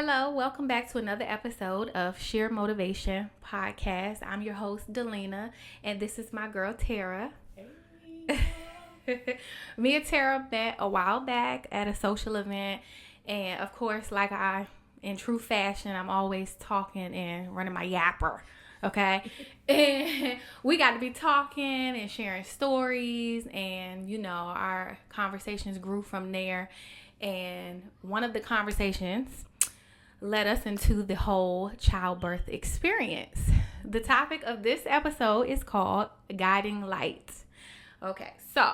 Hello, welcome back to another episode of Sheer Motivation Podcast. I'm your host, Dalena, and this is my girl, Terra. Hey. Me and Terra met a while back at a social event, and of course, in true fashion, I'm always talking and running my yapper, okay? And we got to be talking and sharing stories, and, our conversations grew from there. And one of the conversations led us into the whole childbirth experience. The topic of this episode is called Guiding Light. Okay, so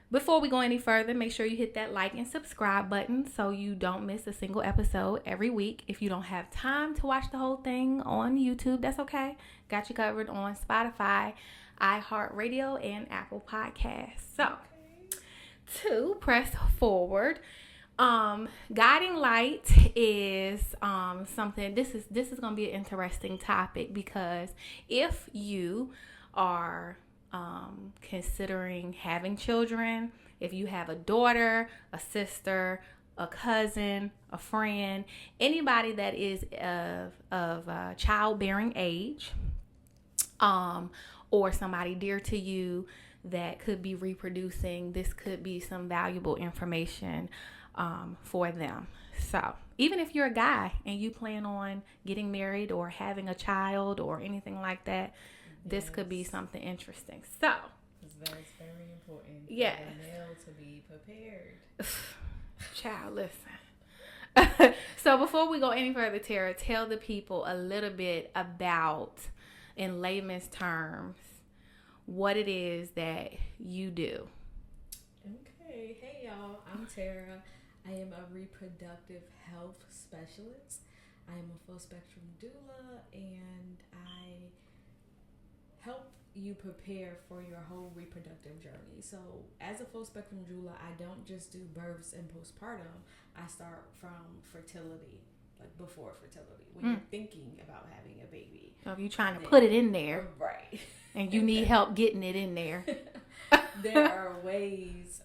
before we go any further, make sure you hit that like and subscribe button so you don't miss a single episode every week. If you don't have time to watch the whole thing on YouTube, that's okay. Got you covered on Spotify, iHeartRadio, and Apple Podcasts. So, to press forward, guiding light is something. This is going to be an interesting topic because if you are considering having children, if you have a daughter, a sister, a cousin, a friend, anybody that is of childbearing age, or somebody dear to you that could be reproducing, this could be some valuable information for them. So even if you're a guy and you plan on getting married or having a child or anything like that, this could be something interesting. So that's very important for yes. the male to be prepared. Child, listen. So before we go any further, Tara, tell the people a little bit about, in layman's terms, what it is that you do. Okay. Hey, y'all. I'm Terra. I am a reproductive health specialist. I am a full spectrum doula, and I help you prepare for your whole reproductive journey. So as a full spectrum doula, I don't just do births and postpartum. I start from fertility, like before fertility, when you're thinking about having a baby. So if you're trying to put it in there, right, and you need help getting it in there, there are ways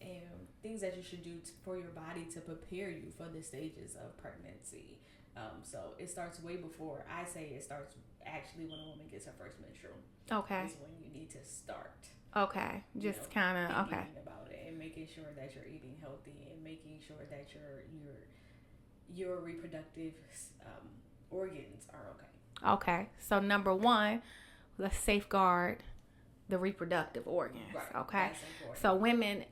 and things that you should do for your body to prepare you for the stages of pregnancy. So it starts way before. I say it starts actually when a woman gets her first menstrual. Okay. Is when you need to start. Okay. Just kind of thinking about it and making sure that you're eating healthy and making sure that your reproductive organs are okay. Okay. So number one, let's safeguard the reproductive organs. Right. Okay. So women,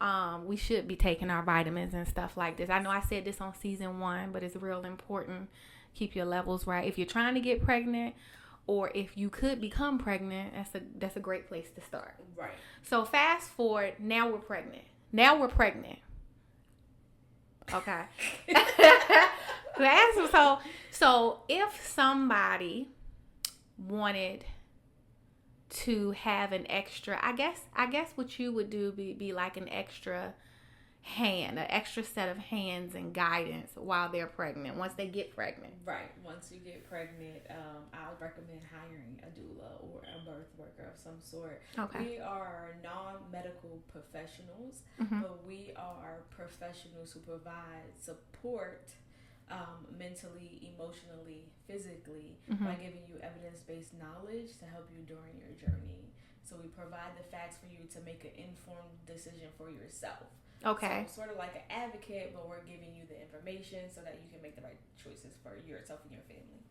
we should be taking our vitamins and stuff like this. I know I said this on season 1, but it's real important. Keep your levels right. If you're trying to get pregnant, or if you could become pregnant, that's a great place to start. Right. So fast forward, now we're pregnant. Okay. So if somebody wanted to have an extra, I guess what you would do be like an extra set of hands and guidance while they're pregnant, once they get pregnant. Right. Once you get pregnant, I would recommend hiring a doula or a birth worker of some sort. Okay. We are non-medical professionals, but we are professionals who provide support mentally, emotionally, physically, by giving you evidence-based knowledge to help you during your journey. So we provide the facts for you to make an informed decision for yourself. Okay. So sort of like an advocate, but we're giving you the information so that you can make the right choices for yourself and your family.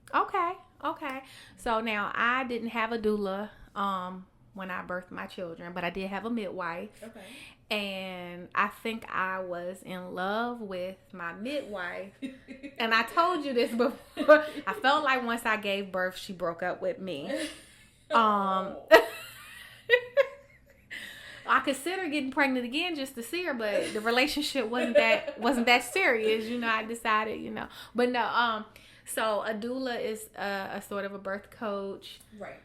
Okay. So now I didn't have a doula when I birthed my children, but I did have a midwife. Okay. And I think I was in love with my midwife. And I told you this before. I felt like once I gave birth, she broke up with me. I considered getting pregnant again just to see her, but the relationship wasn't that serious. I decided, But no, so a doula is a sort of a birth coach. Right.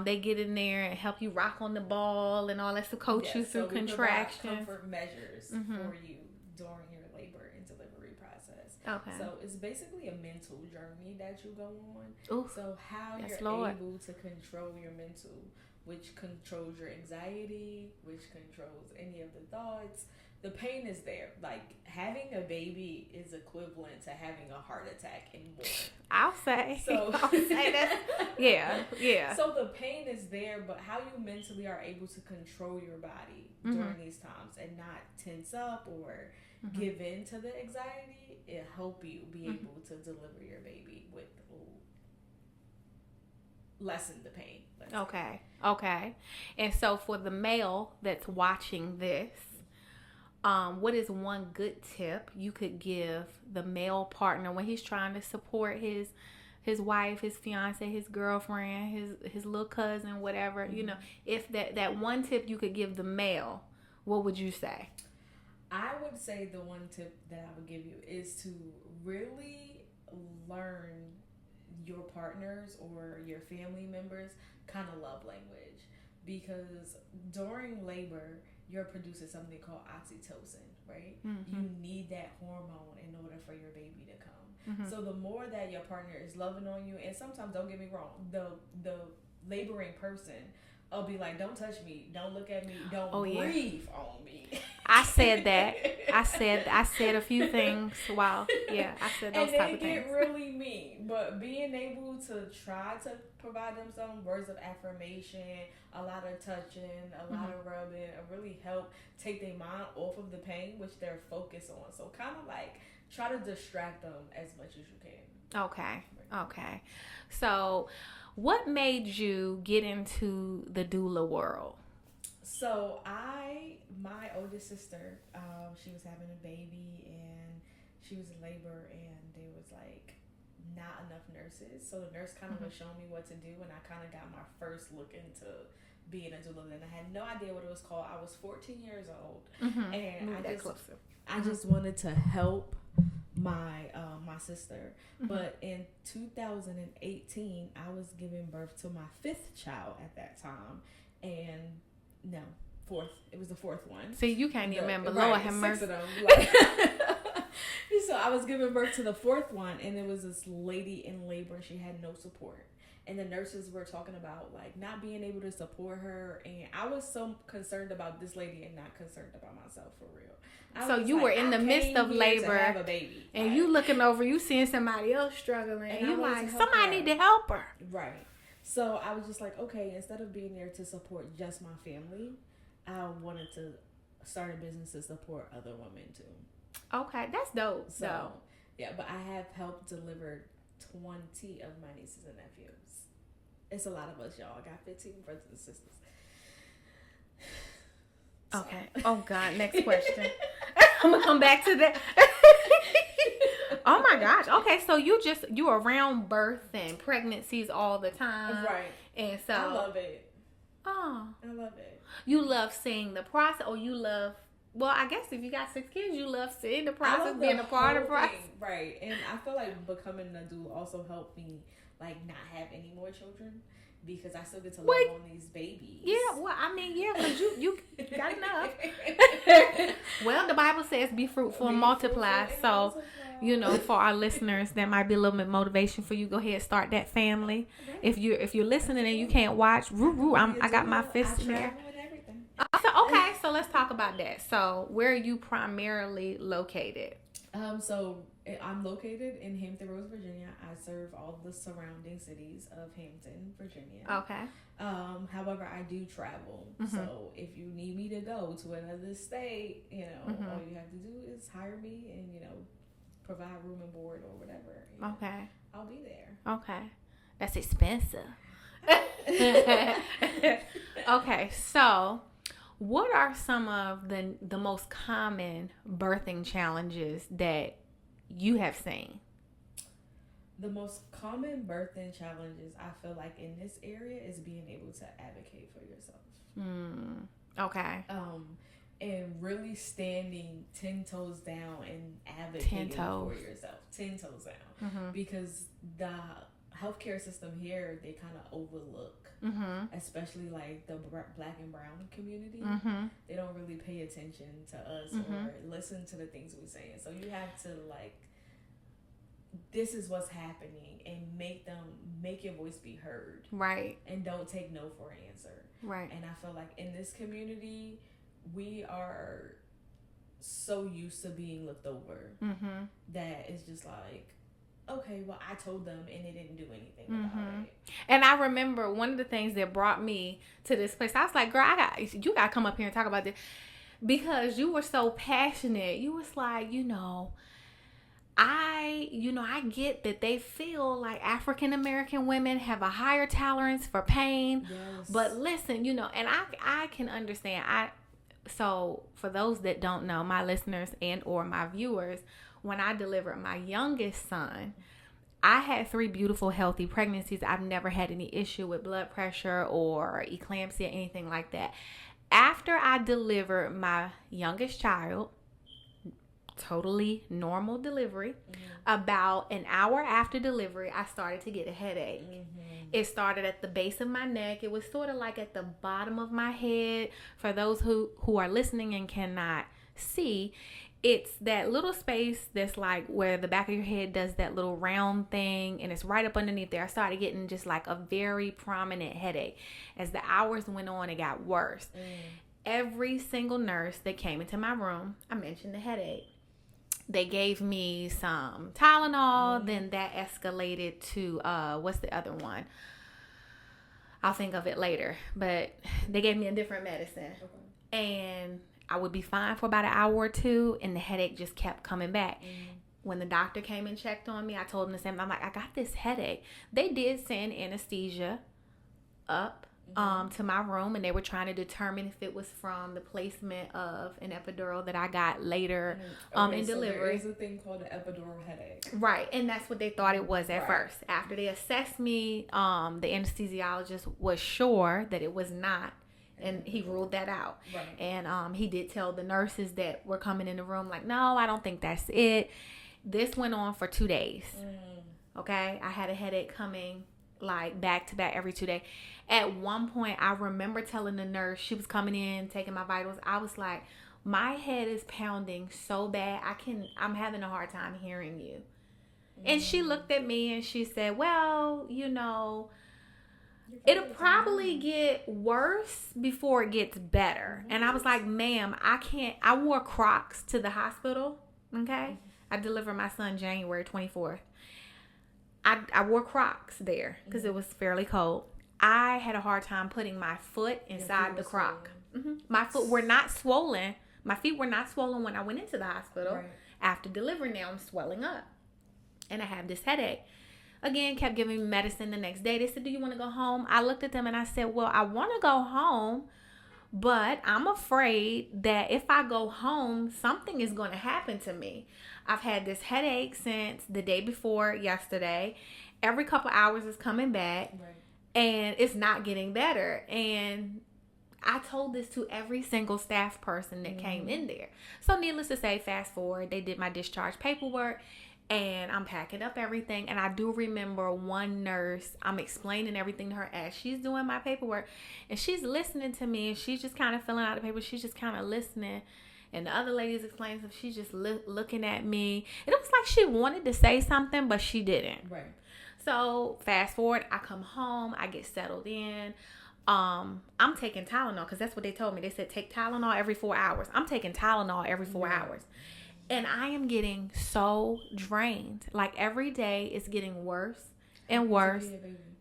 They get in there and help you rock on the ball and all that to coach you through contractions. Comfort measures for you during your labor and delivery process. Okay. So it's basically a mental journey that you go on. Ooh, so how you're able to control your mental, which controls your anxiety, which controls any of the thoughts the pain is there. Like, having a baby is equivalent to having a heart attack and more. I'll say. So, I'll say that. Yeah. So the pain is there, but how you mentally are able to control your body during these times and not tense up or give in to the anxiety, it help you be able to deliver your baby with lessen the pain. Okay. And so for the male that's watching this, what is one good tip you could give the male partner when he's trying to support his wife, his fiance, his girlfriend, his little cousin, whatever, you know, if that one tip you could give the male, what would you say? I would say the one tip that I would give you is to really learn your partners or your family members kind of love language, because during labor you're producing something called oxytocin, right? You need that hormone in order for your baby to come. So the more that your partner is loving on you, and sometimes, don't get me wrong, the laboring person will be like, don't touch me, don't look at me, don't breathe on me. I said that. I said a few things. Wow. Yeah, I said those type of things. And they get really mean. But being able to try to provide them some words of affirmation, a lot of touching, a lot of rubbing, really help take their mind off of the pain, which they're focused on. So kind of like try to distract them as much as you can. Okay. So what made you get into the doula world? So my oldest sister, she was having a baby and she was in labor, and there was like not enough nurses. So the nurse kind of was showing me what to do, and I kind of got my first look into being a doula. And I had no idea what it was called. I was 14 years old, and I just wanted to help my sister. But in 2018, I was giving birth to my 5th child at that time, and no, 4th. It was the 4th one. See, you can't even remember. Lord have mercy. 6 of them. So I was giving birth to the 4th one, and there was this lady in labor. She had no support, and the nurses were talking about like not being able to support her, and I was so concerned about this lady and not concerned about myself, for real. So you were in the midst of labor, have a baby, and you looking over, you seeing somebody else struggling, and you like, somebody need to help her. Right. So I was just like, okay, instead of being there to support just my family, I wanted to start a business to support other women too. Okay, that's dope. So, yeah, but I have helped deliver 20 of my nieces and nephews. It's a lot of us, y'all. I got 15 brothers and sisters. Okay. Oh, God. Next question. I'm going to come back to that. Oh, my gosh. Okay, so you around birth and pregnancies all the time. Right. And so. I love it. Oh. I love it. You love seeing the process, or you love, well, I guess if you got 6 kids, you love seeing the process, being a part of the process. Right. And I feel like becoming a doula also helped me, like, not have any more children, because I still get to love on these babies. Yeah, well, I mean, yeah, because you got enough. Well, the Bible says be fruitful and multiply. So, you know, for our listeners, that might be a little bit motivation for you. Go ahead, start that family. Right. If you're listening and you can't watch, I got my fist in there. So let's talk about that. So, where are you primarily located? So I'm located in Hampton Roads, Virginia. I serve all the surrounding cities of Hampton, Virginia. Okay. However, I do travel. So if you need me to go to another state, you know, all you have to do is hire me and, you know, provide room and board or whatever. Okay. I'll be there. Okay. That's expensive. Okay, so what are some of the most common birthing challenges that you have seen? The most common birthing challenges I feel like in this area is being able to advocate for yourself. Okay. And really standing 10 toes down and advocating for yourself. 10 toes down. Because the healthcare system here, they kind of overlook, especially like the Black and brown community. They don't really pay attention to us or listen to the things we're saying. So you have to like, this is what's happening, and make your voice be heard. Right. And don't take no for an answer. Right. And I feel like in this community, we are so used to being looked over that it's just like, okay, well, I told them and they didn't do anything about it. And I remember one of the things that brought me to this place, I was like, girl, you got to come up here and talk about this, because you were so passionate. You was like, I get that they feel like African American women have a higher tolerance for pain. Yes. But listen, and I can understand. So for those that don't know, my listeners and or my viewers, when I delivered my youngest son, I had 3 beautiful, healthy pregnancies. I've never had any issue with blood pressure or eclampsia, anything like that. After I delivered my youngest child, totally normal delivery, about an hour after delivery, I started to get a headache. It started at the base of my neck. It was sort of like at the bottom of my head. For those who are listening and cannot see, it's that little space that's like where the back of your head does that little round thing, and it's right up underneath there. I started getting just like a very prominent headache. As the hours went on, it got worse. Every single nurse that came into my room, I mentioned the headache. They gave me some Tylenol, then that escalated to, what's the other one? I'll think of it later. But they gave me a different medicine. And I would be fine for about an hour or two, and the headache just kept coming back. When the doctor came and checked on me, I told him the same. I'm like, I got this headache. They did send anesthesia up to my room, and they were trying to determine if it was from the placement of an epidural that I got later in delivery. There is a thing called an epidural headache. Right, and that's what they thought it was at first. After they assessed me, the anesthesiologist was sure that it was not, and he ruled that out. Right. And he did tell the nurses that were coming in the room, like, no, I don't think that's it. This went on for 2 days. Okay, I had a headache coming like back to back every 2 days. At one point, I remember telling the nurse, she was coming in, taking my vitals. I was like, my head is pounding so bad. I'm having a hard time hearing you. And she looked at me and she said, well, it'll probably get worse before it gets better. And I was like, ma'am, I wore Crocs to the hospital. Okay. I delivered my son January 24th. I wore Crocs there because it was fairly cold. I had a hard time putting my foot inside the Croc. My foot were not swollen. My feet were not swollen when I went into the hospital. Right. After delivery, now I'm swelling up. And I have this headache. Again, kept giving me medicine the next day. They said, do you want to go home? I looked at them and I said, well, I want to go home, but I'm afraid that if I go home, something is going to happen to me. I've had this headache since the day before yesterday. Every couple hours it's coming back. Right. And it's not getting better. And I told this to every single staff person that came in there. So needless to say, fast forward, they did my discharge paperwork. And I'm packing up everything. And I do remember one nurse, I'm explaining everything to her as she's doing my paperwork. And she's listening to me. And she's just kind of filling out the paper. She's just kind of listening. And the other lady's explaining stuff. She's just looking at me. And it was like she wanted to say something, but she didn't. Right. So fast forward, I come home. I get settled in. I'm taking Tylenol because that's what they told me. They said take Tylenol every 4 hours. I'm taking Tylenol every 4 hours. And I am getting so drained. Like every day it's getting worse and worse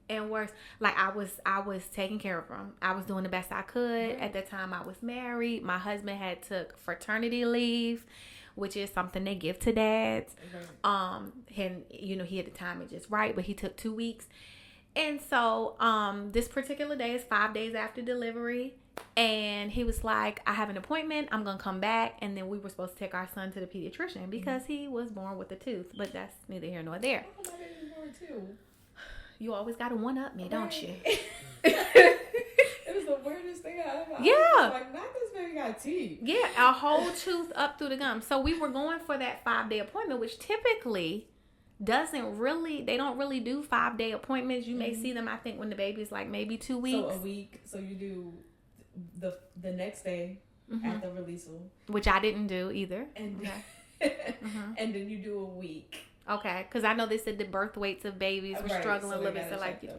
and worse. Like I was taking care of him. I was doing the best I could. At that time I was married. My husband had took fraternity leave, which is something they give to dads. And he at the time it just right, but he took 2 weeks. And so this particular day is 5 days after delivery. And he was like, I have an appointment. I'm going to come back. And then we were supposed to take our son to the pediatrician because he was born with a tooth. But that's neither here nor there. Oh, my baby born too. You always got to one-up me, don't you? It was the weirdest thing I ever. Yeah. I was like, not this baby got teeth. Yeah, a whole tooth up through the gum. So we were going for that 5-day appointment, which typically they don't really do 5-day appointments. You may see them, I think, when the baby's like maybe 2 weeks. So a week. So you do the next day at the release, which I didn't do either. And and then you do a week. Okay, because I know they said the birth weights of babies were struggling a little bit. So like, yeah.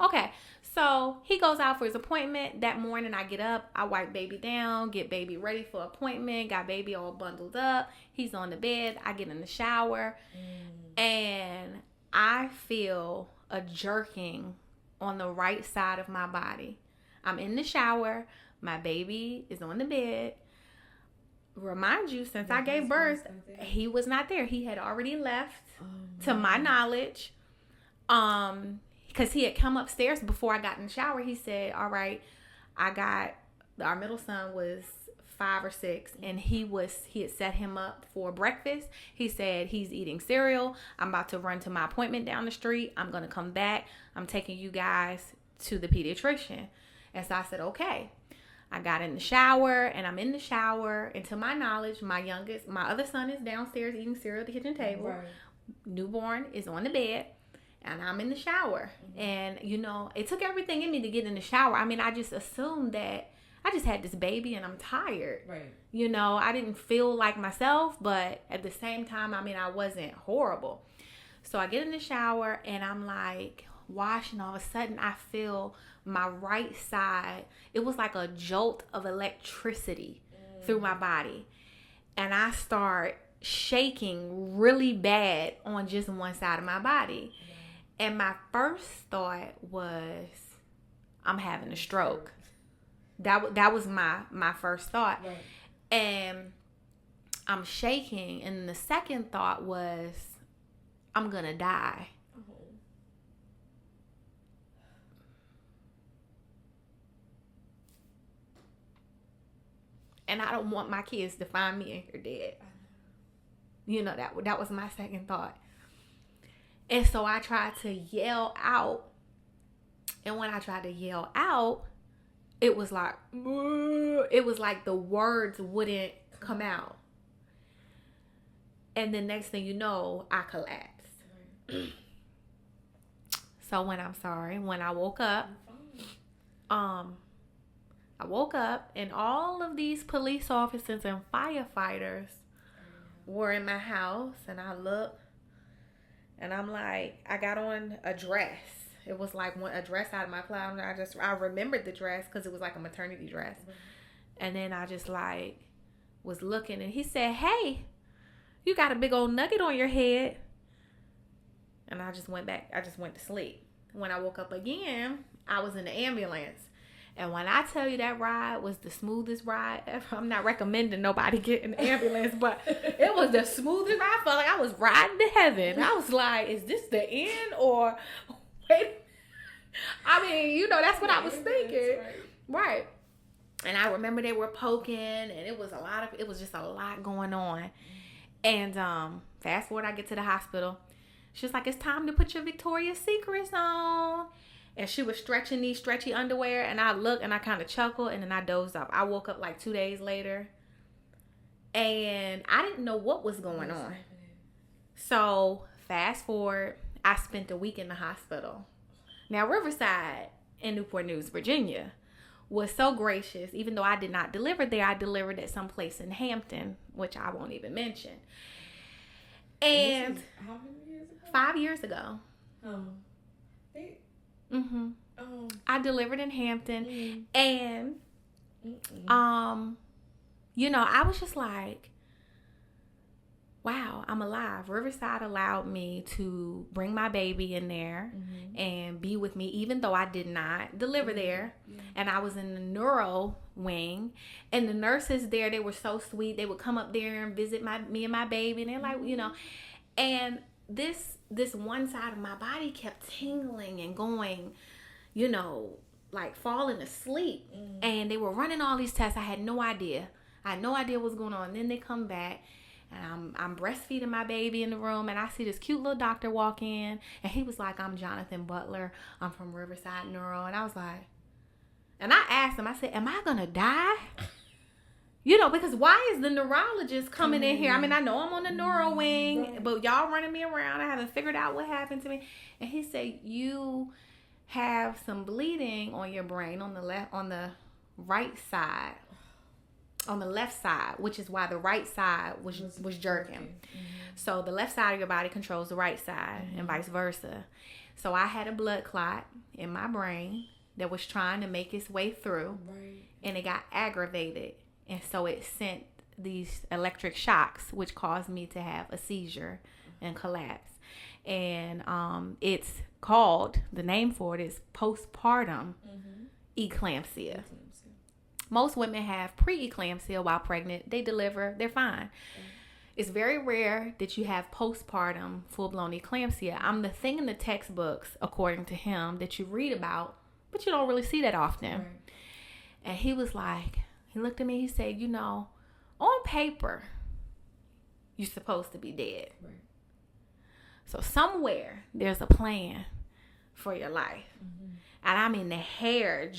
Okay, so he goes out for his appointment. That morning I get up, I wipe baby down, get baby ready for appointment, got baby all bundled up. He's on the bed. I get in the shower and I feel a jerking on the right side of my body. I'm in the shower. My baby is on the bed. Remind you, since I gave birth, he was not there. He had already left, to my knowledge. Because he had come upstairs before I got in the shower. He said, all right, our middle son was 5 or 6, and he had set him up for breakfast. He said, he's eating cereal. I'm about to run to my appointment down the street. I'm going to come back. I'm taking you guys to the pediatrician. And so I said, okay. I got in the shower, and I'm in the shower, and to my knowledge, my other son is downstairs eating cereal at the kitchen table. Right. Newborn is on the bed, and I'm in the shower. And, it took everything in me to get in the shower. I mean, I just assumed that I just had this baby, and I'm tired. Right. I didn't feel like myself, but at the same time, I mean, I wasn't horrible. So I get in the shower, and I'm like washing. All of a sudden, I feel my right side, it was like a jolt of electricity through my body. And I start shaking really bad on just one side of my body. And my first thought was, I'm having a stroke. That was my first thought. Right. And I'm shaking. And the second thought was, I'm going to die. And I don't want my kids to find me in here dead. That was my second thought. And so I tried to yell out. And when I tried to yell out, it was like the words wouldn't come out. And the next thing you know, I collapsed. So when I woke up, and all of these police officers and firefighters were in my house, and I looked, and I'm like, I got on a dress. It was like a dress out of my closet. I remembered the dress because it was like a maternity dress. And then I just was looking, and he said, hey, you got a big old nugget on your head. And I just went to sleep. When I woke up again, I was in the ambulance. And when I tell you that ride was the smoothest ride ever, I'm not recommending nobody get in the ambulance, but it was the smoothest ride. I felt like I was riding to heaven. I was like, is this the end or wait? I mean, that's what I was thinking. Right. And I remember they were poking, and it was just a lot going on. And fast forward, I get to the hospital. She was like, it's time to put your Victoria's Secrets on. And she was stretching these stretchy underwear, and I looked and I kind of chuckled, and then I dozed off. I woke up like 2 days later, and I didn't know what was going on. So fast forward, I spent a week in the hospital. Now Riverside in Newport News, Virginia, was so gracious. Even though I did not deliver there, I delivered at some place in Hampton, which I won't even mention. And how many years ago? 5 years ago. I delivered in Hampton, and I was just like, wow, I'm alive. Riverside allowed me to bring my baby in there and be with me, even though I did not deliver there. And I was in the neuro wing, and the nurses there, they were so sweet. They would come up there and visit me and my baby, and they're like, and this one side of my body kept tingling and going, like falling asleep. And they were running all these tests. I had no idea what was going on. And then they come back, and I'm breastfeeding my baby in the room, and I see this cute little doctor walk in, and he was like, I'm Jonathan Butler. I'm from Riverside Neuro. And I was like, and I asked him, I said, am I going to die? Because why is the neurologist coming in here? I mean, I know I'm on the neuro wing, but y'all running me around. I haven't figured out what happened to me. And he said, you have some bleeding on your brain on the right side. on the left side, which is why the right side was jerking. Mm-hmm. So the left side of your body controls the right side, Mm-hmm. and vice versa. So I had a blood clot in my brain that was trying to make its way through, Right. and it got aggravated, and so it sent these electric shocks, which caused me to have a seizure and collapse. And it's called, the name for it is postpartum eclampsia. Most women have preeclampsia while pregnant. They deliver, they're fine. It's very rare that you have postpartum full-blown eclampsia. I'm the thing in the textbooks, according to him, that you read about, but you don't really see that often. Right. And he was like, he looked at me, he said, you know, on paper, you're supposed to be dead. Right. So somewhere there's a plan for your life. And I mean, the hair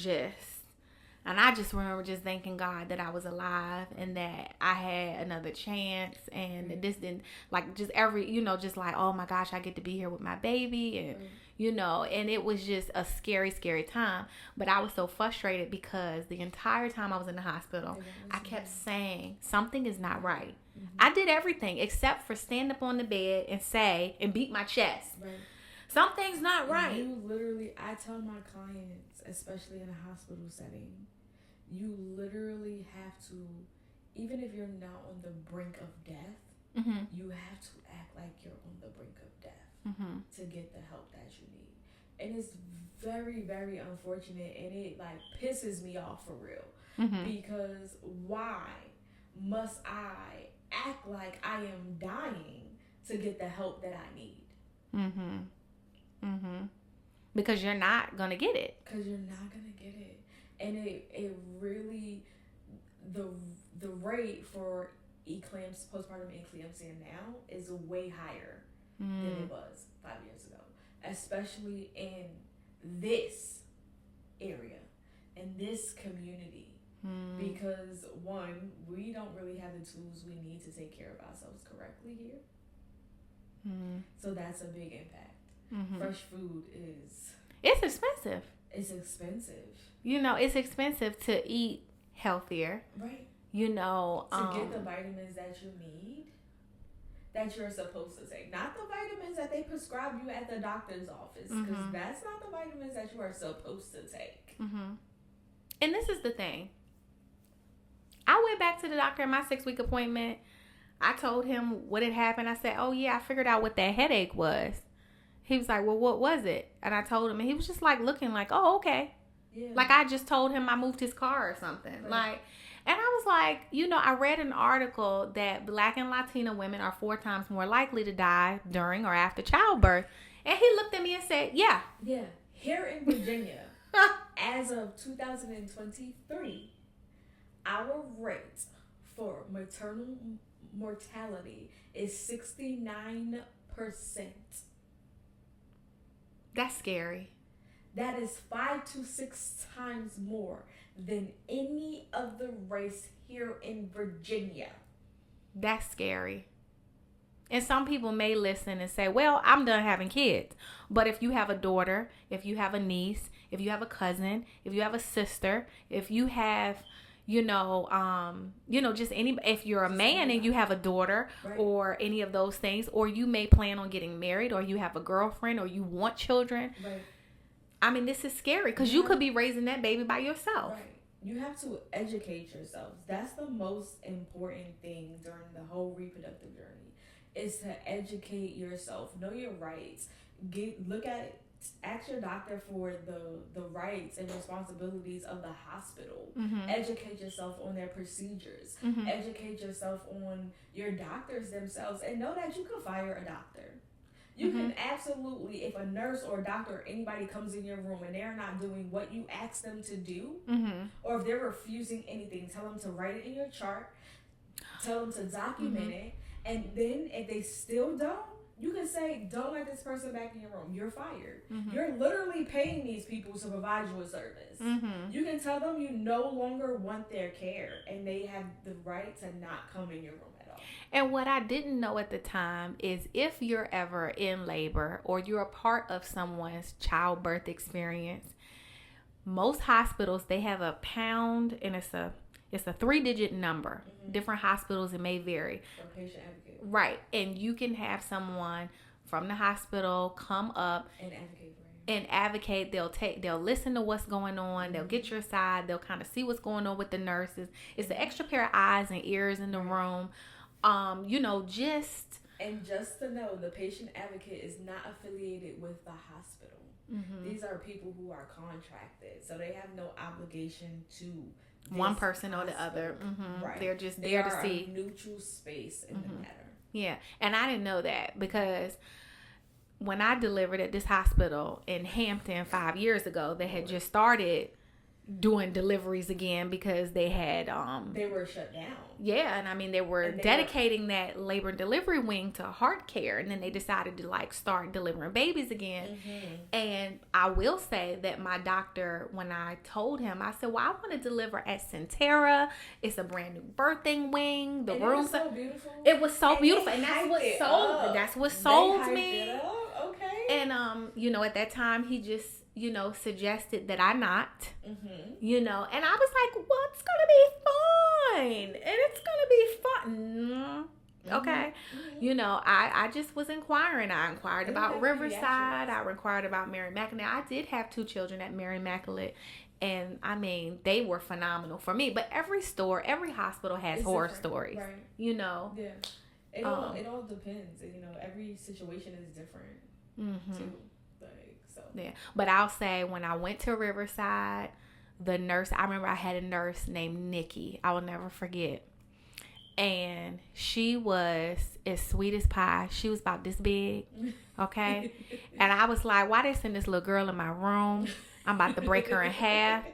and I just remember just thanking God that I was alive and that I had another chance, and this didn't, like, just every, you know, just like, oh my gosh, I get to be here with my baby, and you know, and it was just a scary, scary time. But I was so frustrated because the entire time I was in the hospital, I kept saying something is not right. I did everything except for stand up on the bed and say and beat my chest. Right. Something's not right. You literally, I tell my clients, especially in a hospital setting, you literally have to, even if you're not on the brink of death, you have to act like you're on the brink of death to get the help that you need. And it's very, very unfortunate, and it like pisses me off for real. Because why must I act like I am dying to get the help that I need? Because you're not gonna get it. Because you're not gonna get it. And it really, the rate for postpartum eclampsia now is way higher than it was 5 years ago, especially in this area, in this community. Because one, we don't really have the tools we need to take care of ourselves correctly here. So that's a big impact. Fresh food it's expensive. It's expensive. You know, it's expensive to eat healthier. Right. You know, to get the vitamins that you need, that you're supposed to take. Not the vitamins that they prescribe you at the doctor's office, because that's not the vitamins that you are supposed to take. And this is the thing. I went back to the doctor at my 6-week appointment. I told him what had happened. I said, oh yeah, I figured out what that headache was. He was like, well, what was it? And I told him, and he was just like looking like, oh, okay. Yeah. Like I just told him I moved his car or something. Right. Like, and I was like, you know, I read an article that Black and Latina women are 4 times more likely to die during or after childbirth. And he looked at me and said, yeah. Yeah. Here in Virginia, as of 2023, our rate for maternal mortality is 69%. That's scary. That is 5 to 6 times more than any other race here in Virginia. That's scary. And some people may listen and say, well, I'm done having kids. But if you have a daughter, if you have a niece, if you have a cousin, if you have a sister, if you have, just if you're a man and you have a daughter, right, or any of those things, or you may plan on getting married, or you have a girlfriend, or you want children. Right. I mean, this is scary because you could be raising that baby by yourself. Right. You have to educate yourselves. That's the most important thing during the whole reproductive journey, is to educate yourself. Know your rights. Ask your doctor for the rights and responsibilities of the hospital. Mm-hmm. Educate yourself on their procedures. Mm-hmm. Educate yourself on your doctors themselves, and know that you can fire a doctor. You can absolutely, if a nurse or a doctor or anybody comes in your room and they're not doing what you ask them to do, or if they're refusing anything, tell them to write it in your chart, tell them to document it, and then if they still don't, you can say, don't let this person back in your room. You're fired. You're literally paying these people to provide you a service. You can tell them you no longer want their care, and they have the right to not come in your room at all. And what I didn't know at the time is if you're ever in labor or you're a part of someone's childbirth experience, most hospitals, they have a pound, and It's a 3-digit number. Different hospitals, it may vary. For patient advocate. Right. And you can have someone from the hospital come up and advocate for you. And advocate. They'll listen to what's going on. They'll get your side. They'll kind of see what's going on with the nurses. It's an extra pair of eyes and ears in the room. Just to know, the patient advocate is not affiliated with the hospital. These are people who are contracted, so they have no obligation to one person or the other. Right. They're just there to see. A neutral space in the matter. Yeah, and I didn't know that because when I delivered at this hospital in Hampton 5 years ago, they had just started doing deliveries again because they had they were shut down. Yeah, and I mean they were dedicating that labor and delivery wing to heart care, and then they decided to start delivering babies again. And I will say that my doctor, when I told him, I said, well, I want to deliver at Terra. It's a brand new birthing wing. The room's so beautiful. It was so beautiful, and that's what sold me. Okay. And at that time he just suggested that I not, and I was like, well, it's going to be fine. And it's going to be fun. Okay. I just was inquiring. I inquired about Riverside. I inquired about Mary Immaculate. I did have 2 children at Mary Immaculate. And I mean, they were phenomenal for me. But every hospital has horror stories. Right. Yeah. It all depends. Every situation is different too. Yeah, but I'll say when I went to Riverside, the nurse, I remember I had a nurse named Nikki. I will never forget. And she was as sweet as pie. She was about this big, okay? And I was like, why they send this little girl in my room? I'm about to break her in half.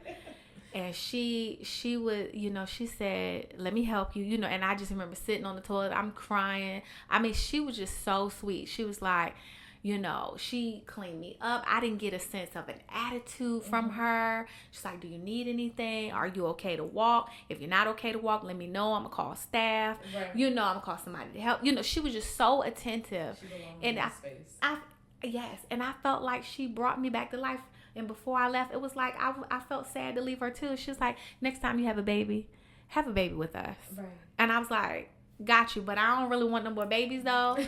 And she would, she said, let me help you, and I just remember sitting on the toilet. I'm crying. I mean, she was just so sweet. She was like, she cleaned me up. I didn't get a sense of an attitude from her. She's like, do you need anything? Are you okay to walk? If you're not okay to walk, let me know. I'm going to call staff. Right. I'm going to call somebody to help. She was just so attentive. She belonged in that space. Yes. And I felt like she brought me back to life. And before I left, it was like, I felt sad to leave her too. She was like, next time you have a baby with us. Right. And I was like, got you. But I don't really want no more babies though.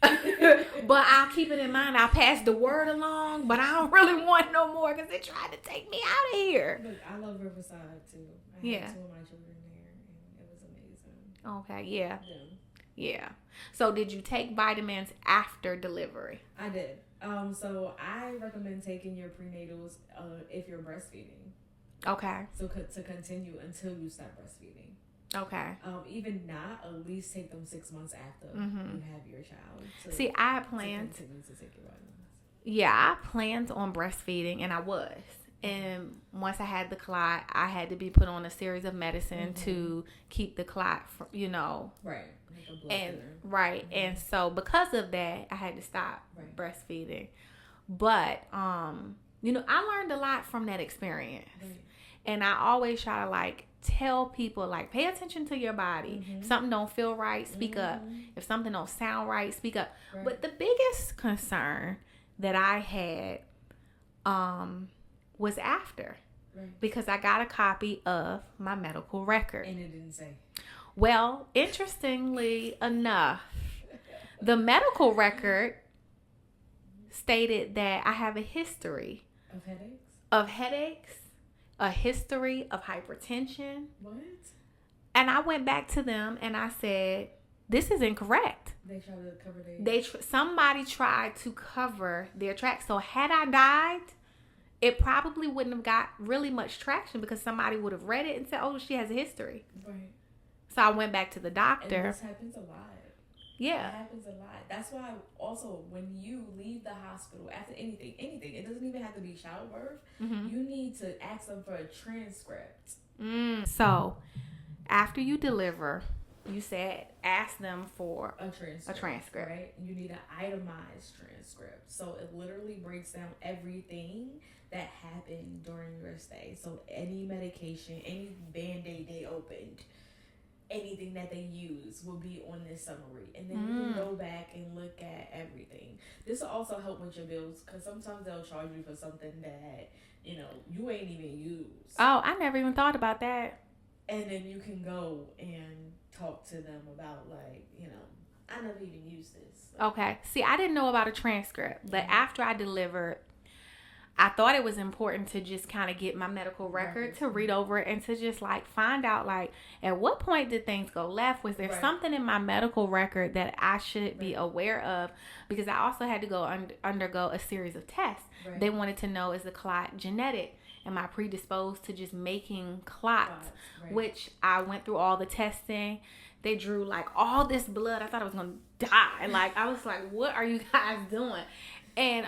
But I'll keep it in mind. I'll pass the word along, but I don't really want no more because they tried to take me out of here. Look, I love Riverside too. I had 2 of my children there, and it was amazing. Okay, yeah. So did you take vitamins after delivery? I did. So I recommend taking your prenatals if you're breastfeeding. Okay. So to continue until you stop breastfeeding. Okay. Even not, at least take them 6 months after you have your child. See, I planned to continue to take your vitamins. Yeah, I planned on breastfeeding, and I was. And once I had the clot, I had to be put on a series of medicine to keep the clot, Right. And so because of that, I had to stop breastfeeding. But I learned a lot from that experience. Right. And I always try to tell people pay attention to your body. If something don't feel right, speak up. If something don't sound right, speak up. Right. But the biggest concern that I had was after. Right. Because I got a copy of my medical record. And it didn't say. Well, interestingly enough, the medical record stated that I have a history of headaches, a history of hypertension. What? And I went back to them and I said, this is incorrect. They tried to cover their... Somebody tried to cover their tracks. So had I died, it probably wouldn't have got really much traction because somebody would have read it and said, oh, she has a history. Right. So I went back to the doctor. And this happens a lot. Yeah. It happens a lot. That's why also when you leave the hospital after anything, it doesn't even have to be childbirth. You need to ask them for a transcript. So after you deliver, you said ask them for a transcript. Right? You need an itemized transcript. So it literally breaks down everything that happened during your stay. So any medication, any Band-Aid they opened, anything that they use will be on this summary. And then you can go back and look at everything. This will also help with your bills because sometimes they'll charge you for something that, you ain't even used. Oh, I never even thought about that. And then you can go and talk to them about, like, I never even used this. Okay. See, I didn't know about a transcript, but after I delivered, I thought it was important to just kind of get my medical record to read over it and to just like find out like at what point did things go left? Was there something in my medical record that I should be aware of? Because I also had to go undergo a series of tests. They wanted to know, is the clot genetic? Am I predisposed to just making clots? Which I went through all the testing. They drew like all this blood. I thought I was going to die. Like, I was like, what are you guys doing? And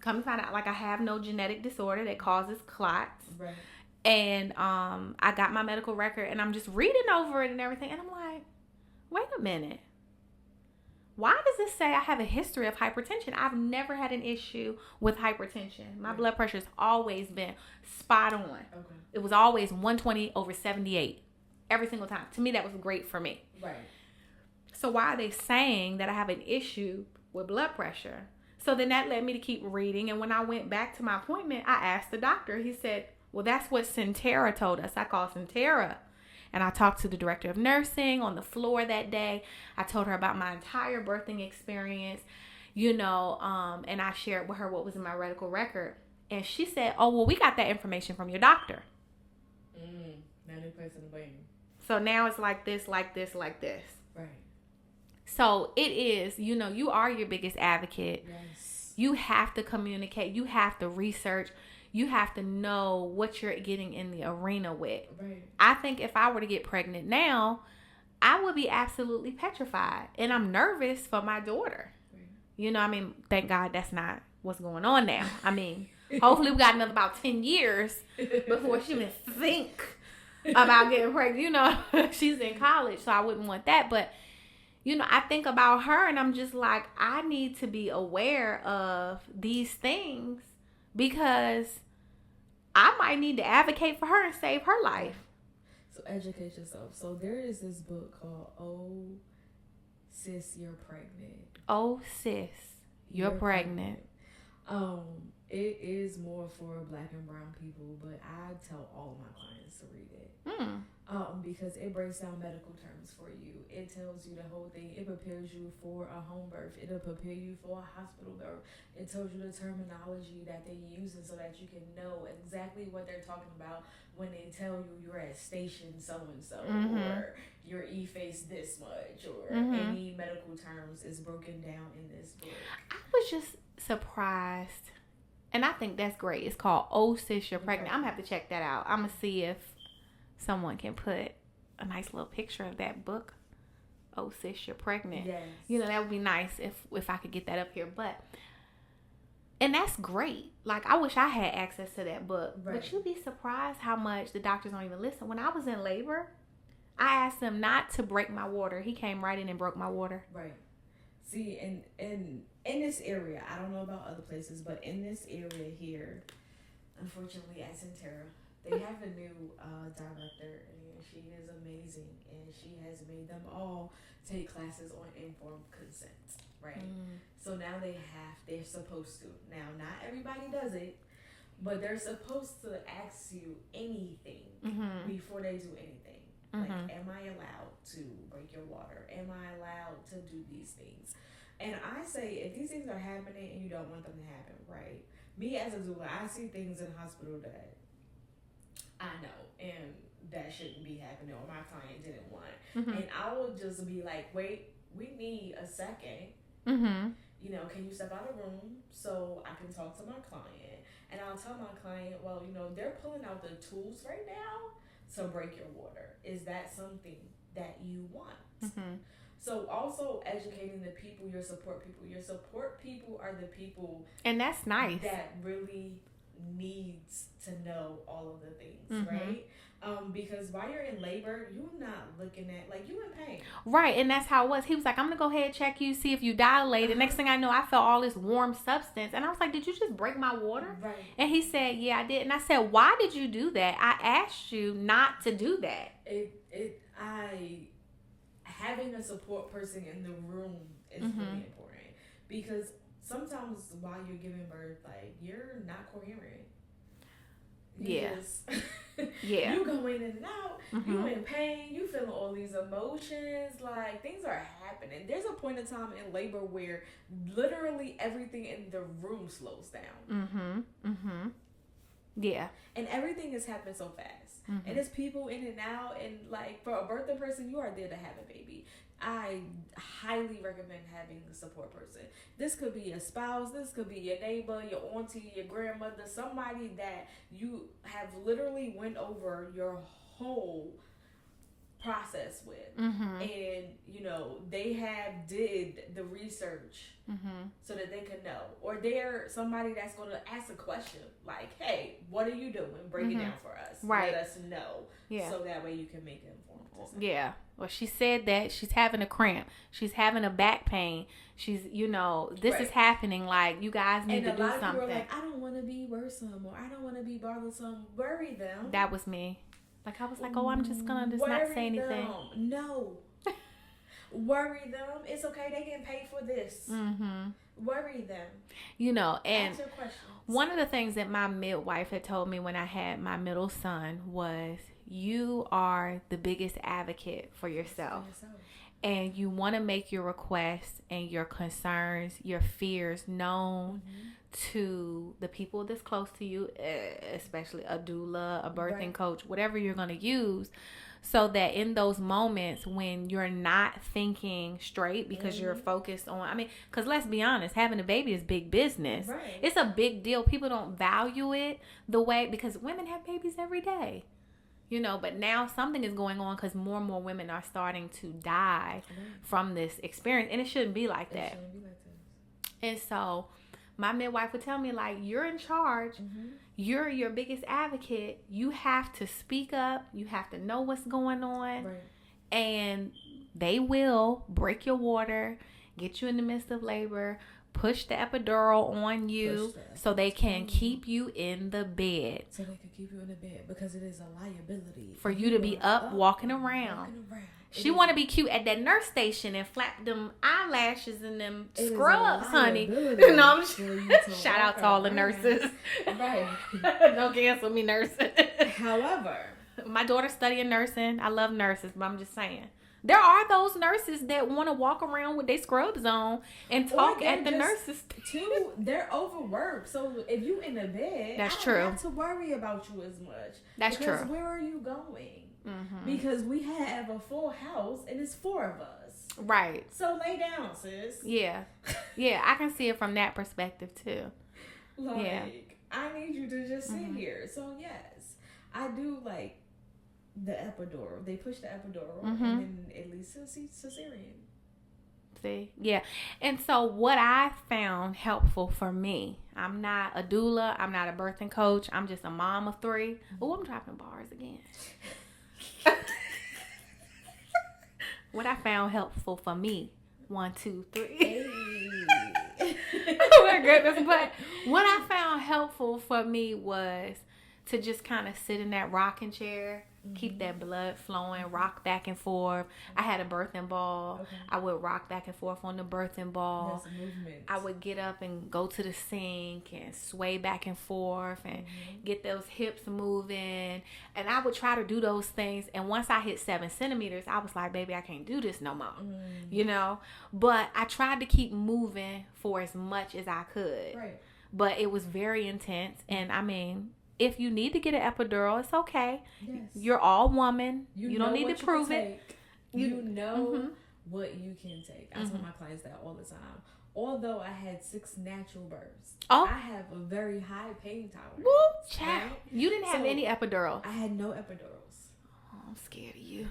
come to find out, like, I have no genetic disorder that causes clots. And I got my medical record, and I'm just reading over it and everything. And I'm like, wait a minute. Why does this say I have a history of hypertension? I've never had an issue with hypertension. My blood pressure has always been spot on. It was always 120/78 every single time. To me, that was great for me. So why are they saying that I have an issue with blood pressure? So then that led me to keep reading. And when I went back to my appointment, I asked the doctor. He said, well, that's what Terra told us. I called Terra. And I talked to the director of nursing on the floor that day. I told her about my entire birthing experience, and I shared with her what was in my medical record. And she said, oh, well, we got that information from your doctor. Now they're placing the blame. So now it's like this, like this, like this. So it is, you are your biggest advocate. You have to communicate. You have to research. You have to know what you're getting in the arena with. I think if I were to get pregnant now, I would be absolutely petrified. And I'm nervous for my daughter. Thank God that's not what's going on now. Hopefully we got another about 10 years before she even think about getting pregnant. She's in college, so I wouldn't want that. But I think about her and I'm just like, I need to be aware of these things because I might need to advocate for her and save her life. So educate yourself. So there is this book called Oh, Sis, You're Pregnant. Oh, sis, you're pregnant. It is more for Black and brown people, but I tell all of my clients to read it. Because it breaks down medical terms for you. It tells you the whole thing. It prepares you for a home birth. It'll prepare you for a hospital birth. It tells you the terminology that they're using so that you can know exactly what they're talking about when they tell you you're at station so-and-so or your E-face this much or any medical terms is broken down in this book. I was just surprised. And I think that's great. It's called Oh, Sis, You're Pregnant. I'm going to have to check that out. I'm going to see if someone can put a nice little picture of that book. Oh, Sis, You're Pregnant. That would be nice if I could get that up here. And that's great. Like, I wish I had access to that book. But you'd be surprised how much the doctors don't even listen. When I was in labor, I asked him not to break my water. He came right in and broke my water. See, in this area, I don't know about other places, but in this area here, unfortunately, at Terra, they have a new director, and she is amazing, and she has made them all take classes on informed consent, So now they're supposed to. Now, not everybody does it, but they're supposed to ask you anything before they do anything. Like, am I allowed to break your water? Am I allowed to do these things? And I say, if these things are happening and you don't want them to happen, me as a doula, I see things in hospital that I know and that shouldn't be happening or my client didn't want. And I will just be like, wait, we need a second. Can you step out of the room so I can talk to my client? And I'll tell my client, well, they're pulling out the tools right now to break your water. Is that something that you want? So also educating the people, your support people. Your support people are the people, and that's nice, that really needs to know all of the things, right? Because while you're in labor, you're not looking at, like, you in pain. Right, and that's how it was. He was like, I'm going to go ahead and check you, see if you dilate. The next thing I know, I felt all this warm substance. And I was like, did you just break my water? And he said, yeah, I did. And I said, why did you do that? I asked you not to do that. Having a support person in the room is really important. Because sometimes while you're giving birth, like, you're not coherent. Yeah. You going in and out. Mm-hmm. You in pain. You feeling all these emotions. Like, things are happening. There's a point in time in labor where literally everything in the room slows down. Mm-hmm. Mm-hmm. Yeah. And everything is happening so fast. Mm-hmm. And it's people in and out. And, like, for a birthing person, you are there to have a baby. I highly recommend having a support person. This could be a spouse, this could be your neighbor, your auntie, your grandmother, somebody that you have literally went over your whole process with. Mm-hmm. And, you know, they have did the research so that they can know. Or they're somebody that's going to ask a question like, hey, what are you doing? Break it down for us. Right. Let us know. Yeah. So that way you can make an informed decision. Yeah. Well, she said that she's having a cramp. She's having a back pain. She's, you know, this is happening. Like, you guys need to do something. And a lot of people are like, I don't want to be worrisome or I don't want to be bothersome. Worry them. That was me. Like, I was like, oh, I'm just going to not say anything. No. Worry them. It's okay. They getting paid for this. Mm-hmm. Worry them. You know, and ask your questions. One of the things that my midwife had told me when I had my middle son was, you are the biggest advocate for yourself. And you want to make your requests and your concerns, your fears known to the people that's close to you, especially a doula, a birthing coach, whatever you're going to use, so that in those moments when you're not thinking straight because you're focused on, I mean, because let's be honest, having a baby is big business. Right. It's a big deal. People don't value it the way, because women have babies every day. You know, but now something is going on because more and more women are starting to die from this experience. And it shouldn't be like that. It shouldn't be like this. And so my midwife would tell me, like, you're in charge. You're your biggest advocate. You have to speak up. You have to know what's going on. Right. And they will break your water, get you in the midst of labor, push the epidural on you so they can keep you in the bed. So they can keep you in the bed because it is a liability. For you to be up walking around. She want to be cute at that nurse station and flap them eyelashes and them scrubs, honey. You know, shout out to all the nurses. Right. Don't cancel me, nurses. However, my daughter's studying nursing. I love nurses, but I'm just saying. There are those nurses that want to walk around with their scrubs on and talk at the nurses. Too, they're overworked. So if you in the bed, that's I true. don't have to worry about you as much. That's because true. Where are you going? Because we have a full house and it's 4 of us. Right. So lay down, sis. Yeah. Yeah, I can see it from that perspective too. Like, I need you to just sit here. So yes, I do like the epidural. They push the epidural and then it leads to cesarean. See? Yeah. And so what I found helpful for me, I'm not a doula, I'm not a birthing coach, I'm just a mom of 3. Oh, I'm dropping bars again. What I found helpful for me, 1, 2, 3. Hey. Oh my goodness. But what I found helpful for me was to just kind of sit in that rocking chair, keep that blood flowing, rock back and forth. I had a birthing ball. I would rock back and forth on the birthing ball. That's movement. I would get up and go to the sink and sway back and forth and get those hips moving. And I would try to do those things. And once I hit 7 centimeters, I was like, baby, I can't do this no more. You know? But I tried to keep moving for as much as I could. Right. But it was very intense. And I mean, if you need to get an epidural, it's okay. Yes. You're all woman. You don't need to prove it. You know what you can take. I tell my clients that all the time. Although I had 6 natural births, I have a very high pain tolerance. Woo, child. Right? You didn't have any epidural. I had no epidurals. Oh, I'm scared of you.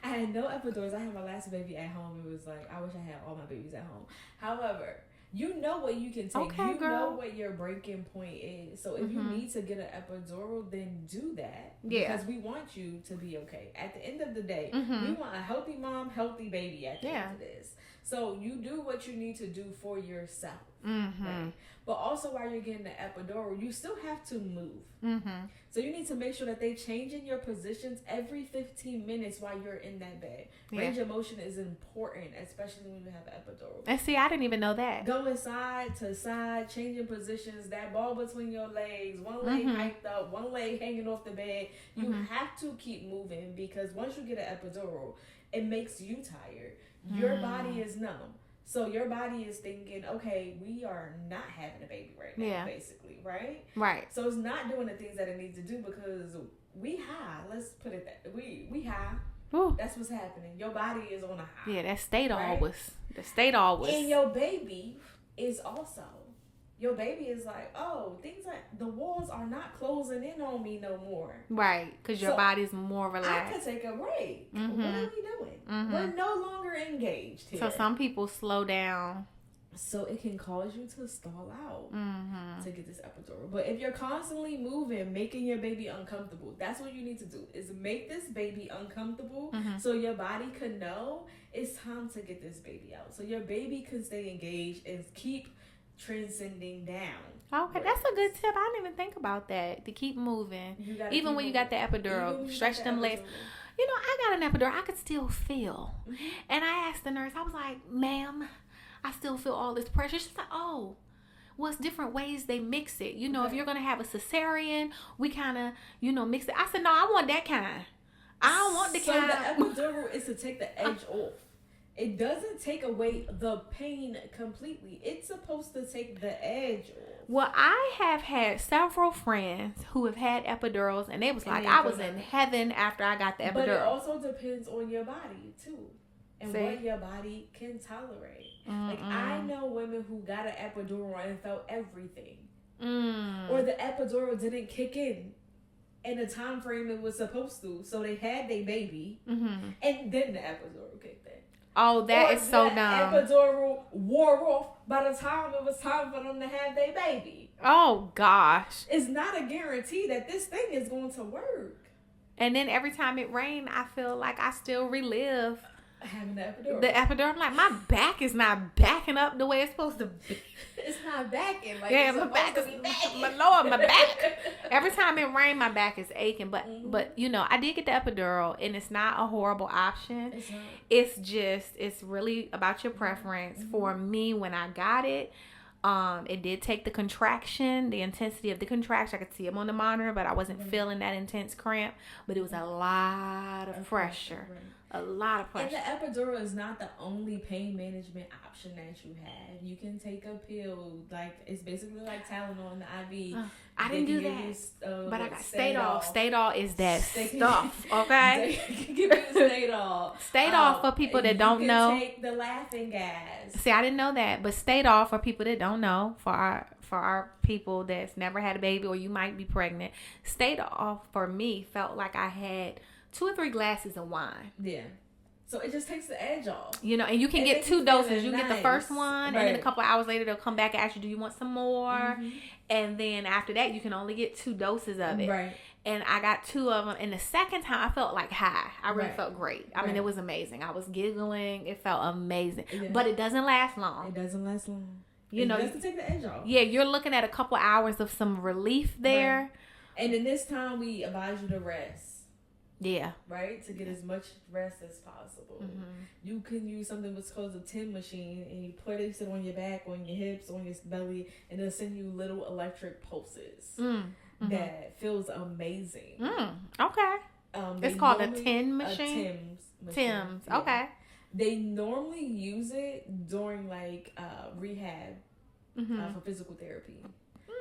I had no epidurals. I had my last baby at home. It was like, I wish I had all my babies at home. However, you know what you can take. Okay, you girl. know what your breaking point is. So if you need to get an epidural, then do that. Yeah. Because we want you to be okay. At the end of the day, we want a healthy mom, healthy baby at the end of this. So you do what you need to do for yourself. Right? But also while you're getting the epidural, you still have to move. So you need to make sure that they change in your positions every 15 minutes while you're in that bed. Range of motion is important, especially when you have an epidural. And see, I didn't even know that. Going side to side, changing positions, that ball between your legs, one leg hiked up, one leg hanging off the bed. You have to keep moving, because once you get an epidural, it makes you tired. Your body is numb. So your body is thinking, okay, we are not having a baby right now, basically, right? Right. So it's not doing the things that it needs to do because we high. Let's put it that we high. Woo. That's what's happening. Your body is on a high. Yeah, that state always. The state always. And your baby is also. Your baby is like, oh, things like the walls are not closing in on me no more. Right, because your body's more relaxed. I could take a break. What are we doing? We're no longer engaged here. So some people slow down. So it can cause you to stall out to get this epidural. But if you're constantly moving, making your baby uncomfortable, that's what you need to do, is make this baby uncomfortable so your body can know it's time to get this baby out. So your baby can stay engaged and keep transcending down. Okay, that's a good tip. I didn't even think about that. To keep moving. Even when you got the epidural, stretch them legs. You know, I got an epidural. I could still feel. And I asked the nurse, I was like, ma'am, I still feel all this pressure. She's like, oh, well, it's different ways they mix it. You know, if you're going to have a cesarean, we kind of, mix it. I said, no, I want that kind. I don't want the kind. So the epidural is to take the edge off. It doesn't take away the pain completely. It's supposed to take the edge off. Well, I have had several friends who have had epidurals, and they was like, I was in heaven after I got the epidural. But it also depends on your body, too. And what your body can tolerate. Like, I know women who got an epidural and felt everything. Or the epidural didn't kick in the time frame it was supposed to. So they had their baby, and then the epidural kicked in. Oh, that is so dumb. Epidural wore off by the time it was time for them to have their baby. Oh, gosh. It's not a guarantee that this thing is going to work. And then every time it rained, I feel like I still relive having the epidural. The epidural, I'm like, my back is not backing up the way it's supposed to be. It's not backing. Like, yeah, my back is, my Lord, my back. Every time it rains, my back is aching. But I did get the epidural, and it's not a horrible option. It's not. It's really about your preference. For me, when I got it, it did take the intensity of the contraction. I could see them on the monitor, but I wasn't feeling that intense cramp. But it was a lot of pressure. Right. A lot of pressure. And the epidural is not the only pain management option that you have. You can take a pill, like it's basically like Tylenol in the IV. I didn't do that, but I got Stadol. Stadol is that stuff, okay? Give me the Stadol. Stadol for people that don't know. You can take the laughing gas. See, I didn't know that, but Stadol for people that don't know, for our people that's never had a baby or you might be pregnant. Stadol for me felt like I had 2 or 3 glasses of wine. Yeah. So it just takes the edge off. And you can get 2 doses. You get the first one, and then a couple of hours later, they'll come back and ask you, do you want some more? And then after that, you can only get 2 doses of it. Right. And I got 2 of them. And the second time, I felt like high. I really felt great. I mean, it was amazing. I was giggling. It felt amazing. Yeah. But it doesn't last long. It doesn't last long. It doesn't take the edge off. Yeah, you're looking at a couple hours of some relief there. Right. And in this time, we advise you to rest. Yeah. Right? To get as much rest as possible. You can use something what's called a TIM machine, and you place it on your back, on your hips, on your belly, and it'll send you little electric pulses. That feels amazing. Okay. It's called a TIM machine? A TIMS machine. TIMS. Yeah. Okay. They normally use it during rehab for physical therapy.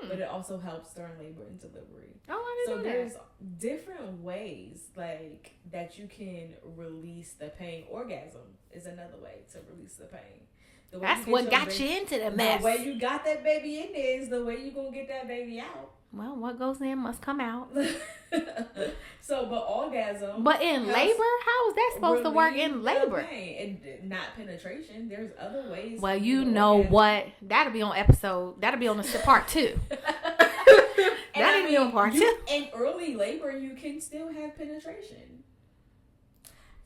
But it also helps during labor and delivery. Oh, I didn't know that. There's different ways that you can release the pain. Orgasm is another way to release the pain. That's what got you into the mess. The way you got that baby in there is the way you're going to get that baby out. Well, what goes in must come out. But orgasm. But in labor? How is that supposed to work in labor? And not penetration. There's other ways. Well, you know what? That'll be on the part 2. That'll be on part 2. In early labor, you can still have penetration.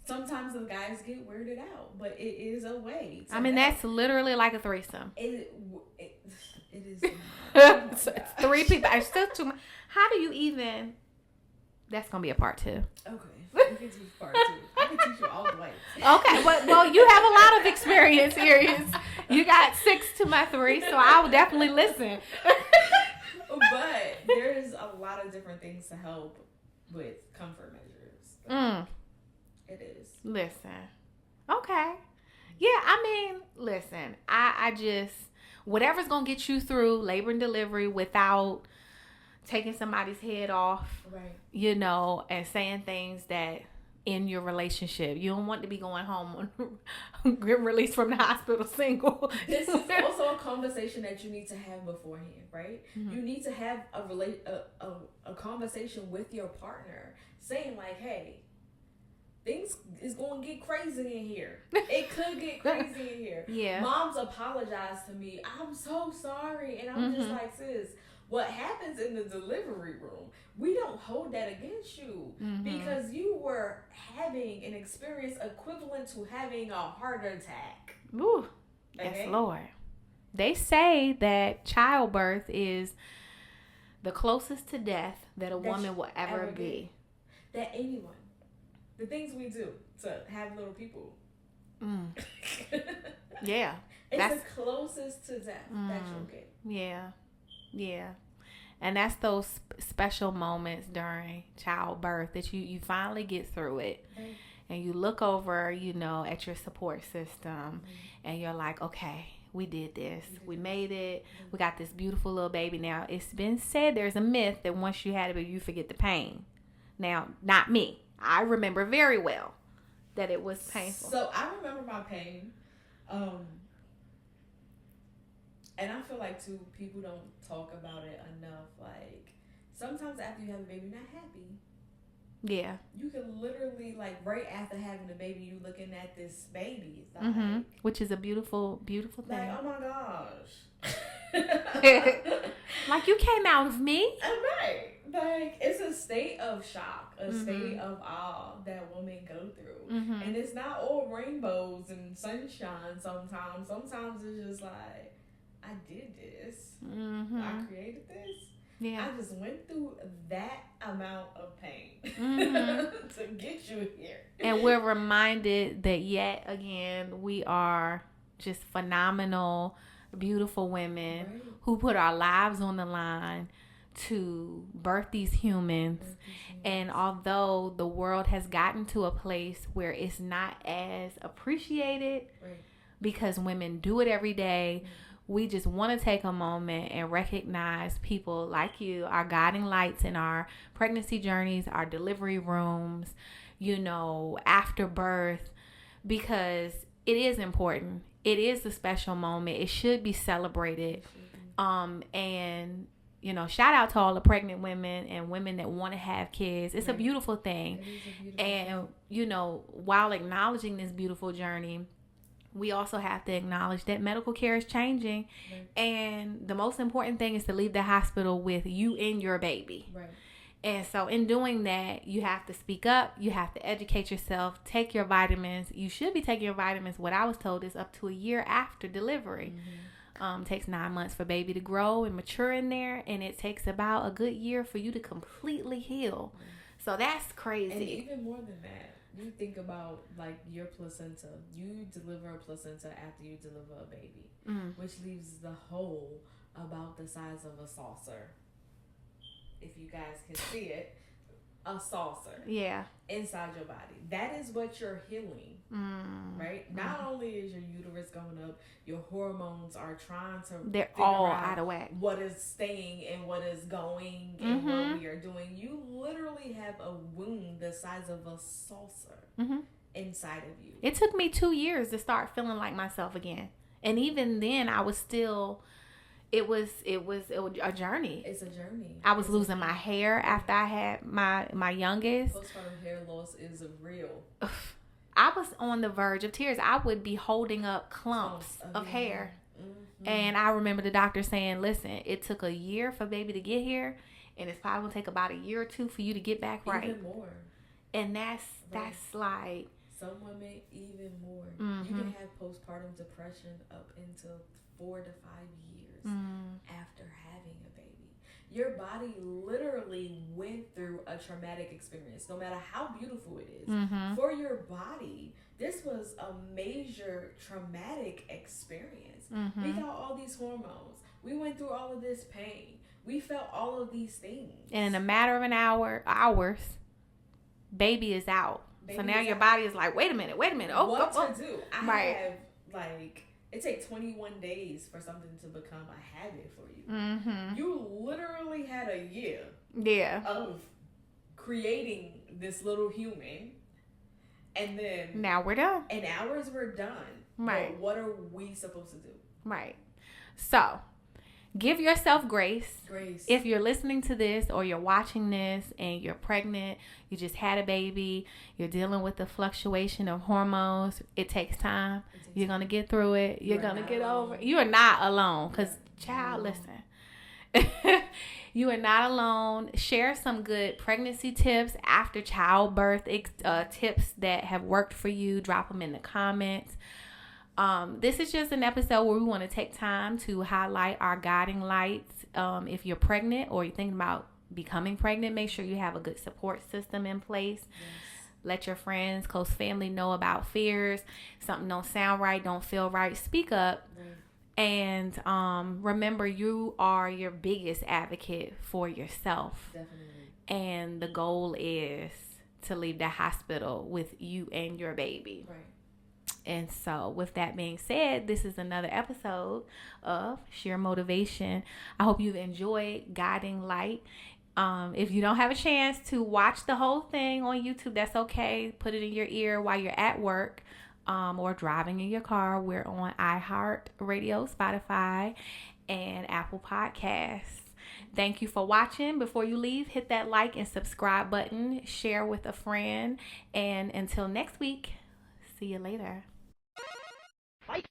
sometimes the guys get weirded out, but it is a way. I mean, that's literally like a threesome. It is. So 3 people. It's still too much. How do you even? That's gonna be a part 2. Okay, we can teach part 2. I can teach you all the way. Okay, well, you have a lot of experience here. You got 6 to my 3, so I will definitely listen. But there's a lot of different things to help with comfort measures. It is. Listen. Okay. Yeah, I mean, listen. I just whatever's gonna get you through labor and delivery without taking somebody's head off, right? You know, and saying things that in your relationship you don't want to be going home on getting released from the hospital single. This is also a conversation that you need to have beforehand, right? Mm-hmm. You need to have a conversation with your partner, saying like, "Hey, things is going to get crazy in here. It could get crazy in here." Yeah. Moms apologize to me. I'm so sorry, and I'm just like, sis. What happens in the delivery room, we don't hold that against you because you were having an experience equivalent to having a heart attack. Ooh, okay? Yes, Lord. They say that childbirth is the closest to death that a woman will ever be. That anyone. The things we do to have little people. Yeah. It's the closest to death that you'll get. Yeah. Yeah. And that's those special moments during childbirth that you finally get through it. Right. And you look over, you know, at your support system and you're like, okay, we did this. We made it. We got this beautiful little baby. Now, it's been said there's a myth that once you had a baby, you forget the pain. Now, not me. I remember very well that it was painful. So I remember my pain. And I feel like, too, people don't talk about it enough. Like, sometimes after you have a baby, you're not happy. Yeah. You can literally, like, right after having a baby, you looking at this baby. Like, which is a beautiful, beautiful thing. Like, oh, my gosh. Like, you came out of me. Right. Like, it's a state of shock, a state of awe that women go through. And it's not all rainbows and sunshine sometimes. Sometimes it's just like, I did this. I created this. Yeah. I just went through that amount of pain to get you here. And we're reminded that yet again, we are just phenomenal, beautiful women who put our lives on the line to birth these humans. And although the world has gotten to a place where it's not as appreciated because women do it every day, we just want to take a moment and recognize people like you, our guiding lights in our pregnancy journeys, our delivery rooms, you know, after birth, because it is important. It is a special moment. It should be celebrated. And, you know, shout out to all the pregnant women and women that want to have kids. It's a beautiful thing. It is a beautiful thing. You know, while acknowledging this beautiful journey, we also have to acknowledge that medical care is changing. And the most important thing is to leave the hospital with you and your baby. And so in doing that, you have to speak up. You have to educate yourself. Take your vitamins. You should be taking your vitamins. What I was told is up to a year after delivery. Takes 9 months for baby to grow and mature in there. And it takes about a good year for you to completely heal. So that's crazy. And even more than that. You think about, like, your placenta. You deliver a placenta after you deliver a baby, which leaves the hole about the size of a saucer. If you guys can see it, a saucer. Yeah. Inside your body. That is what you're healing, right? Not only is your uterus going up, your hormones are trying to They're all out of whack. What is staying and what is going and what we are doing. You literally have a wound the size of a saucer inside of you. It took me 2 years to start feeling like myself again. And even then, I was still... It was a journey. It's a journey. I was losing my hair after I had my youngest. Postpartum hair loss is real. I was on the verge of tears. I would be holding up clumps of hair. And I remember the doctor saying, listen, it took a year for baby to get here, and it's probably going to take about a year or two for you to get back right. Even more. And that's like... Some women even more. Mm-hmm. You can have postpartum depression up until 4 to 5 years after having a baby. Your body literally went through a traumatic experience, no matter how beautiful it is. Mm-hmm. For your body, this was a major traumatic experience. Mm-hmm. We got all these hormones. We went through all of this pain. We felt all of these things. And in a matter of hours, baby is out. So now your body is like, wait a minute. Oh, what to do? I right. have, like, it takes 21 days for something to become a habit for you. Mm-hmm. You literally had a year of creating this little human. And then now we're done. And hours were done. Right. But what are we supposed to do? Right. So give yourself grace. If you're listening to this or you're watching this and you're pregnant, you just had a baby, you're dealing with the fluctuation of hormones, it takes time. You're going to get through it. You're going to get over it. You are not alone because, child, listen. You are not alone. Share some good pregnancy tips, after childbirth tips that have worked for you. Drop them in the comments. This is just an episode where we want to take time to highlight our guiding lights. If you're pregnant or you're thinking about becoming pregnant, make sure you have a good support system in place. Yes. Let your friends, close family know about fears. Something don't sound right, don't feel right. Speak up. Right. And remember, you are your biggest advocate for yourself. Definitely. And the goal is to leave the hospital with you and your baby. Right. And so with that being said, this is another episode of Sheer Motivation. I hope you've enjoyed Guiding Light. If you don't have a chance to watch the whole thing on YouTube, that's okay. Put it in your ear while you're at work or driving in your car. We're on iHeartRadio, Spotify, and Apple Podcasts. Thank you for watching. Before you leave, hit that like and subscribe button. Share with a friend. And until next week, see you later. Fight.